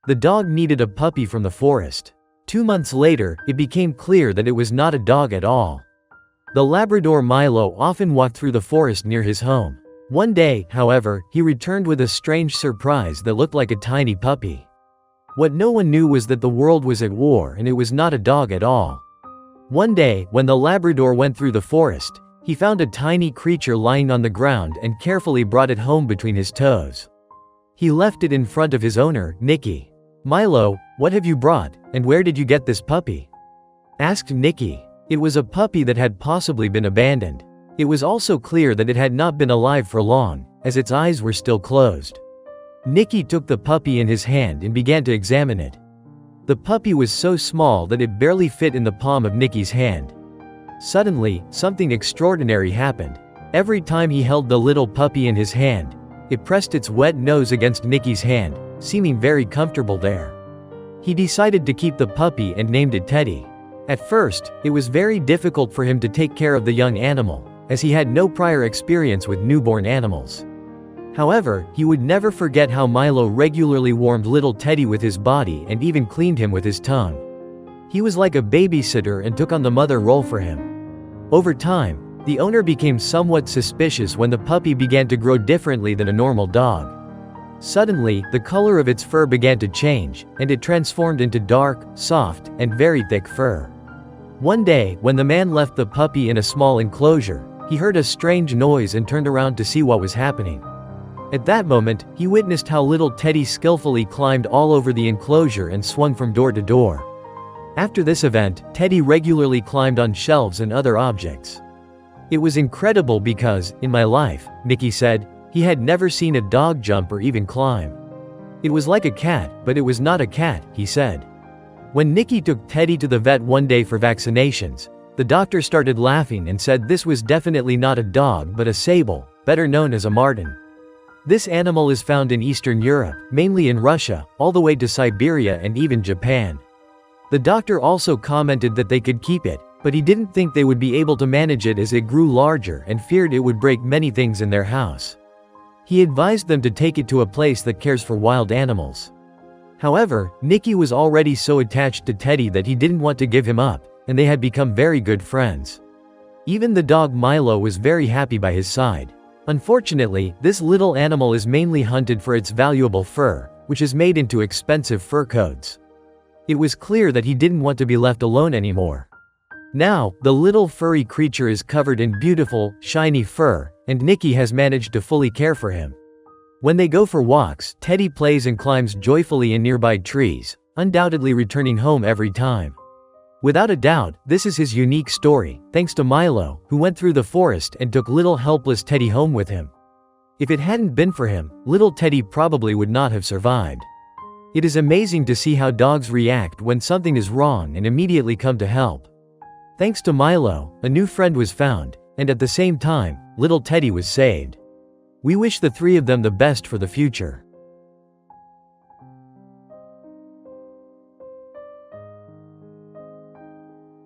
The dog needed a puppy from the forest. 2 months later, it became clear that it was not a dog at all. The Labrador Milo often walked through the forest near his home. One day, however, he returned with a strange surprise that looked like a tiny puppy. What no one knew was that the world was at war and it was not a dog at all. One day, when the Labrador went through the forest, he found a tiny creature lying on the ground and carefully brought it home between his toes. He left it in front of his owner, Nicky. "Milo, what have you brought, and where did you get this puppy?" asked Nicky. It was a puppy that had possibly been abandoned. It was also clear that it had not been alive for long, as its eyes were still closed. Nicky took the puppy in his hand and began to examine it. The puppy was so small that it barely fit in the palm of Nicky's hand. Suddenly, something extraordinary happened. Every time he held the little puppy in his hand, it pressed its wet nose against Nicky's hand, seeming very comfortable there. He decided to keep the puppy and named it Teddy. At first, it was very difficult for him to take care of the young animal, as he had no prior experience with newborn animals. However, he would never forget how Milo regularly warmed little Teddy with his body and even cleaned him with his tongue. He was like a babysitter and took on the mother role for him. Over time, the owner became somewhat suspicious when the puppy began to grow differently than a normal dog. Suddenly, the color of its fur began to change, and it transformed into dark, soft, and very thick fur. One day, when the man left the puppy in a small enclosure, he heard a strange noise and turned around to see what was happening. At that moment, he witnessed how little Teddy skillfully climbed all over the enclosure and swung from door to door. After this event, Teddy regularly climbed on shelves and other objects. "It was incredible because, in my life," Nicky said, he had never seen a dog jump or even climb. "It was like a cat, but it was not a cat," he said. When Nicky took Teddy to the vet one day for vaccinations, the doctor started laughing and said this was definitely not a dog but a sable, better known as a marten. This animal is found in Eastern Europe, mainly in Russia, all the way to Siberia and even Japan. The doctor also commented that they could keep it, but he didn't think they would be able to manage it as it grew larger and feared it would break many things in their house. He advised them to take it to a place that cares for wild animals. However, Nicky was already so attached to Teddy that he didn't want to give him up, and they had become very good friends. Even the dog Milo was very happy by his side. Unfortunately, this little animal is mainly hunted for its valuable fur, which is made into expensive fur coats. It was clear that he didn't want to be left alone anymore. Now, the little furry creature is covered in beautiful, shiny fur, and Nicky has managed to fully care for him. When they go for walks, Teddy plays and climbs joyfully in nearby trees, undoubtedly returning home every time. Without a doubt, this is his unique story, thanks to Milo, who went through the forest and took little helpless Teddy home with him. If it hadn't been for him, little Teddy probably would not have survived. It is amazing to see how dogs react when something is wrong and immediately come to help. Thanks to Milo, a new friend was found, and at the same time, little Teddy was saved. We wish the three of them the best for the future.